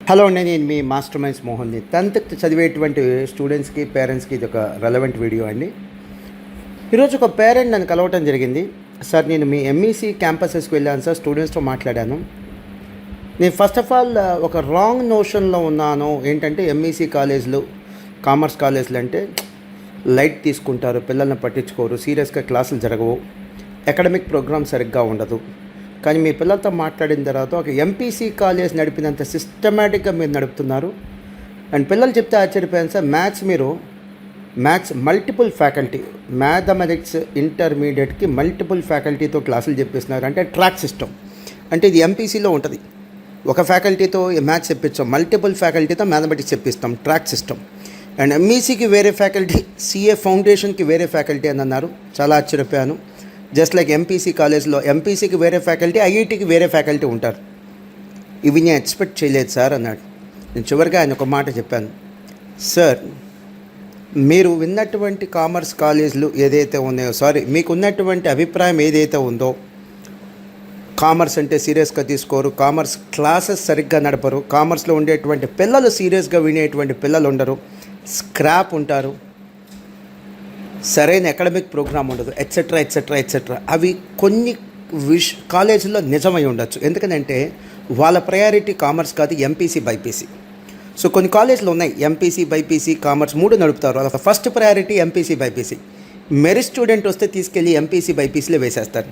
Hello అండి, నేను మీ master minds మోహన్ని. 10th చదివేటువంటి స్టూడెంట్స్కి, పేరెంట్స్కి ఇది ఒక రెలవెంట్ వీడియో అండి. ఈరోజు ఒక పేరెంట్ నన్ను కలవటం జరిగింది. సార్, నేను మీ ఎంఈసీ క్యాంపసెస్కి వెళ్ళాను సార్, స్టూడెంట్స్తో మాట్లాడాను. నేను ఫస్ట్ ఆఫ్ ఆల్ ఒక రాంగ్ నోషన్లో ఉన్నాను. ఏంటంటే ఎంఈసీ కాలేజీలు, కామర్స్ కాలేజీలు అంటే లైట్ తీసుకుంటారు, పిల్లల్ని పట్టించుకోరు, సీరియస్గా క్లాసులు జరగవు, అకాడమిక్ ప్రోగ్రామ్ సరిగ్గా ఉండదు. కానీ మీ పిల్లలతో మాట్లాడిన తర్వాత ఒక ఎంపీసీ కాలేజ్ నడిపినంత సిస్టమేటిక్గా మీరు నడుపుతున్నారు. అండ్ పిల్లలు చెప్తే ఆశ్చర్యపోయాను sir. Maths multiple faculty, mathematics ఇంటర్మీడియట్కి మల్టిపుల్ ఫ్యాకల్టీతో క్లాసులు చెప్పిస్తున్నారు. అంటే ట్రాక్ సిస్టమ్ అంటే ఇది ఎంపీసీలో ఉంటుంది. ఒక ఫ్యాకల్టీతో మ్యాథ్స్ చెప్పించాం, మల్టిపుల్ ఫ్యాకల్టీతో మ్యాథమెటిక్స్ చెప్పిస్తాం, ట్రాక్ సిస్టమ్. అండ్ ఎంఈసీకి వేరే ఫ్యాకల్టీ, సిఏ ఫౌండేషన్కి వేరే ఫ్యాకల్టీ అని అన్నారు. చాలా ఆశ్చర్యపోయాను. జస్ట్ లైక్ ఎంపీసీ కాలేజ్లో ఎంపీసీకి వేరే ఫ్యాకల్టీ, ఐఐటీకి వేరే ఫ్యాకల్టీ ఉంటారు. ఇవి నేను ఎక్స్పెక్ట్ చేయలేదు సార్ అన్నాడు. నేను చివరిగా ఆయన ఒక మాట చెప్పాను. సార్, మీరు విన్నటువంటి కామర్స్ కాలేజీలు ఏదైతే ఉన్నాయో, మీకు ఉన్నటువంటి అభిప్రాయం ఏదైతే ఉందో, కామర్స్ అంటే సీరియస్గా తీసుకోరు, కామర్స్ క్లాసెస్ సరిగ్గా నడపరు, కామర్స్లో ఉండేటువంటి పిల్లలు సీరియస్గా వినేటువంటి పిల్లలు ఉండరు, స్క్రాప్ ఉంటారు, సరైన అకాడమిక్ ప్రోగ్రామ్ ఉండదు, ఎట్సెట్రా ఎట్సెట్రా ఎట్సెట్రా. అవి కొన్ని కాలేజీల్లో నిజమై ఉండొచ్చు. ఎందుకంటే వాళ్ళ ప్రయారిటీ కామర్స్ కాదు, ఎంపీసీ బైపీసీ. సో కొన్ని కాలేజీలు ఉన్నాయి ఎంపీసీ బైపీసీ కామర్స్ మూడు నడుపుతారు. వాళ్ళ first priority MPC BiPC. Merit student వస్తే తీసుకెళ్ళి ఎంపీసీ బైపీసీలో వేసేస్తారు.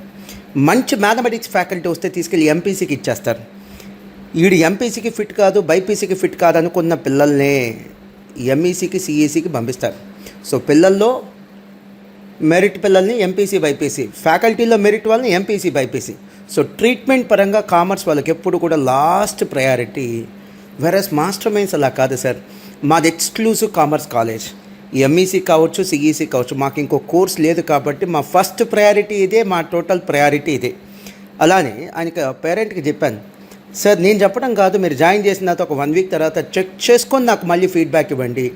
మంచి మ్యాథమెటిక్స్ ఫ్యాకల్టీ వస్తే తీసుకెళ్ళి ఎంపీసీకి ఇచ్చేస్తారు. వీడు ఎంపీసీకి ఫిట్ కాదు, బైపీసీకి ఫిట్ కాదు అనుకున్న పిల్లల్నే ఎంఈసీకి సిఈసీకి పంపిస్తారు. సో పిల్లల్లో మెరిట్ పిల్లల్ని ఎంపీసీ బైపీసీ, ఫ్యాకల్టీలో మెరిట్ వాళ్ళని ఎంపీసీ బైపీసీ. సో ట్రీట్మెంట్ పరంగా కామర్స్ వాళ్ళకి ఎప్పుడు కూడా లాస్ట్ ప్రయారిటీ. వెరస్ మాస్టర్ మైండ్స్ అలా కాదు సార్. మాది ఎక్స్క్లూజివ్ కామర్స్ కాలేజ్. ఎంఈసీ కావచ్చు, సిఈసీ కావచ్చు, మాకు ఇంకో కోర్స్ లేదు కాబట్టి మా ఫస్ట్ ప్రయారిటీ ఇదే, మా టోటల్ ప్రయారిటీ ఇదే. అలానే ఆయనకి పేరెంట్కి చెప్పాను, సార్ నేను చెప్పడం కాదు, మీరు జాయిన్ చేసిన తర్వాత ఒక 1 వీక్ తర్వాత చెక్ చేసుకొని నాకు మళ్ళీ ఫీడ్బ్యాక్ ఇవ్వండి.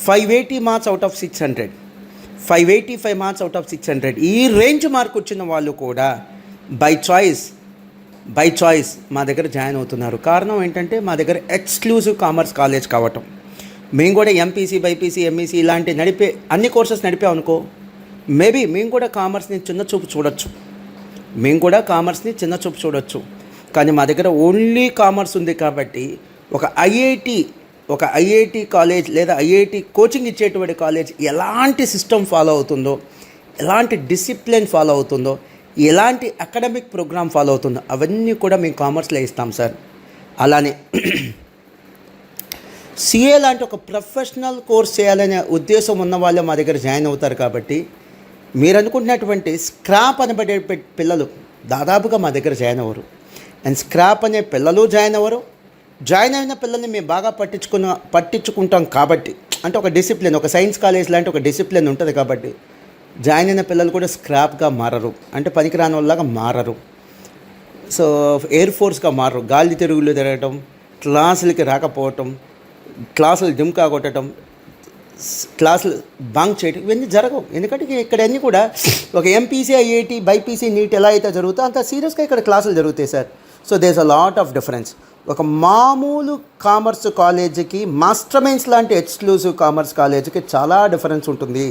580 marks out of 600, 585 marks out of 600 ఈ రేంజ్ మార్క్ వచ్చిన వాళ్ళు కూడా బై చాయిస్ మా దగ్గర జాయిన్ అవుతున్నారు. కారణం ఏంటంటే మా దగ్గర ఎక్స్క్లూజివ్ కామర్స్ కాలేజ్ కావటం. మేము కూడా ఎంపీసీ బైపీసీ ఎంఈసీ ఇలాంటి అన్ని కోర్సెస్ నడిపాం అనుకో, మేబీ మేము కూడా కామర్స్ని చిన్న చూపు చూడొచ్చు. కానీ మా దగ్గర ఓన్లీ కామర్స్ ఉంది కాబట్టి ఒక ఐఐటి కాలేజ్ లేదా ఐఐటి కోచింగ్ ఇచ్చేటువంటి కాలేజ్ ఎలాంటి సిస్టమ్ ఫాలో అవుతుందో, ఎలాంటి డిసిప్లిన్ ఫాలో అవుతుందో, ఎలాంటి అకాడమిక్ ప్రోగ్రామ్ ఫాలో అవుతుందో అవన్నీ కూడా మేము కామర్స్లో ఇస్తాం సార్. అలానే సిఏ లాంటి ఒక ప్రొఫెషనల్ కోర్స్ చేయాలనే ఉద్దేశం ఉన్న వాళ్ళే మా దగ్గర జాయిన్ అవుతారు. కాబట్టి మీరు అనుకుంటున్నటువంటి స్క్రాప్ అనబడే పిల్లలు దాదాపుగా మా దగ్గర జాయిన్ అవ్వరు. అండ్ స్క్రాప్ అనే పిల్లలు జాయిన్ అవ్వరు. జాయిన్ అయిన పిల్లల్ని మేము బాగా పట్టించుకుంటాం కాబట్టి, అంటే ఒక డిసిప్లిన్, ఒక సైన్స్ కాలేజ్ లాంటి ఒక డిసిప్లిన్ ఉంటుంది కాబట్టి జాయిన్ అయిన పిల్లలు కూడా స్క్రాప్గా మారరు, అంటే పనికిరాని వాళ్ళగా మారరు. సో ఎయిర్ ఫోర్స్గా మారరు. గాలి తిరుగులు తిరగటం, క్లాసులకి రాకపోవటం, క్లాసులు జిమ్కా కొట్టడం, క్లాసులు బంక్ చేయటం ఇవన్నీ జరగవు. ఎందుకంటే ఇక్కడ అన్నీ కూడా ఒక ఎంపీసీ ఐఐటి బైపీసీ నీట్ ఎలా అయితే జరుగుతుందో అంత సీరియస్గా ఇక్కడ క్లాసులు జరుగుతాయి sir. So there's a lot of difference. ఒక మామూలు కామర్స్ కాలేజీకి, మాస్టర్ మైండ్స్ లాంటి ఎక్స్క్లూజివ్ కామర్స్ కాలేజీకి చాలా డిఫరెన్స్ ఉంటుంది.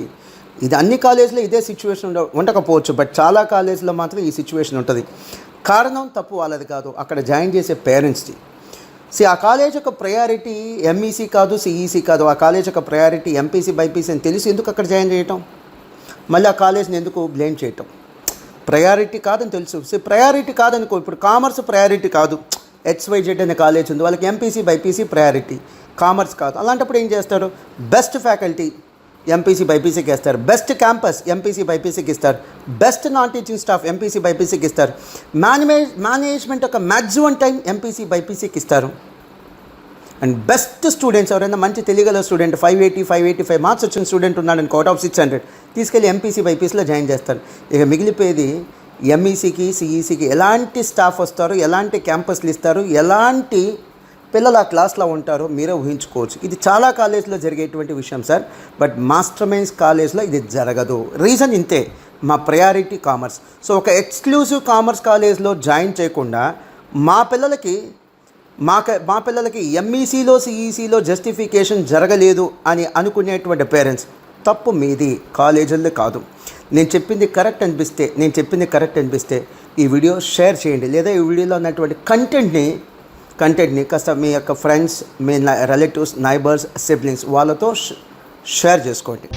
ఇది అన్ని కాలేజీలో ఇదే సిచ్యువేషన్ ఉండకపోవచ్చు, బట్ చాలా కాలేజీలో మాత్రం ఈ సిచ్యువేషన్ ఉంటుంది. కారణం తప్పు వాళ్ళది కాదు, అక్కడ జాయిన్ చేసే పేరెంట్స్ది. ఆ కాలేజ్ యొక్క ప్రయారిటీ ఎంఈసీ కాదు, సిఈసీ కాదు. ఆ కాలేజ్ యొక్క ప్రయారిటీ ఎంపీసీ బైపీసీ అని తెలిసి ఎందుకు అక్కడ జాయిన్ చేయటం? మళ్ళీ ఆ కాలేజ్ని ఎందుకు బ్లేమ్ చేయటం? ప్రయారిటీ కాదని తెలుసు. ప్రయారిటీ కాదనుకో, ఇప్పుడు కామర్స్ ప్రయారిటీ కాదు, XYZ అనే కాలేజ్ ఉంది, వాళ్ళకి ఎంపీసీ బైపీసీ ప్రయారిటీ, కామర్స్ కాదు. అలాంటప్పుడు ఏం చేస్తారు? బెస్ట్ ఫ్యాకల్టీ ఎంపీసీ బైపీసీకి ఇస్తారు, బెస్ట్ క్యాంపస్ ఎంపీసీ బైపీసీకి ఇస్తారు, best non teaching staff MPC బైపీసీకి ఇస్తారు, మేనేజ్మెంట్ యొక్క మ్యాక్సిమం టైం ఎంపీసీ బైపీసీకి ఇస్తారు. అండ్ బెస్ట్ స్టూడెంట్స్ ఎవరైనా మంచి తెలియగల స్టూడెంట్ 585 మార్క్స్ వచ్చిన స్టూడెంట్ ఉన్నాడని అవుట్ ఆఫ్ 600 తీసుకెళ్ళి ఎంపీసీ బైపీసీలో జాయిన్ చేస్తారు. ఇక మిగిలిపోయేది ఎంఈసీకి సిఈసీకి ఎలాంటి స్టాఫ్ వస్తారు, ఎలాంటి క్యాంపస్లు ఇస్తారు, ఎలాంటి పిల్లలు ఆ క్లాస్లో ఉంటారో మీరే ఊహించుకోవచ్చు. ఇది చాలా కాలేజ్లో జరిగేటువంటి విషయం సార్, బట్ మాస్టర్ మైండ్స్ కాలేజ్లో ఇది జరగదు. రీజన్ ఇంతే, మా ప్రయారిటీ కామర్స్. సో ఒక ఎక్స్క్లూజివ్ కామర్స్ కాలేజ్లో జాయిన్ చేయకుండా మా పిల్లలకి మా పిల్లలకి ఎంఈసీలో సిఈసీలో జస్టిఫికేషన్ జరగలేదు అని అనుకునేటువంటి పేరెంట్స్, తప్పు మీది, కాలేజీల్లో కాదు. నేను చెప్పింది కరెక్ట్ అనిపిస్తే ఈ వీడియో షేర్ చేయండి, లేదా ఈ వీడియోలో ఉన్నటువంటి కంటెంట్ని కాస్త మీ యొక్క ఫ్రెండ్స్, మీ రిలేటివ్స్, నైబర్స్, సిబ్లింగ్స్ వాళ్ళతో షేర్ చేసుకోండి.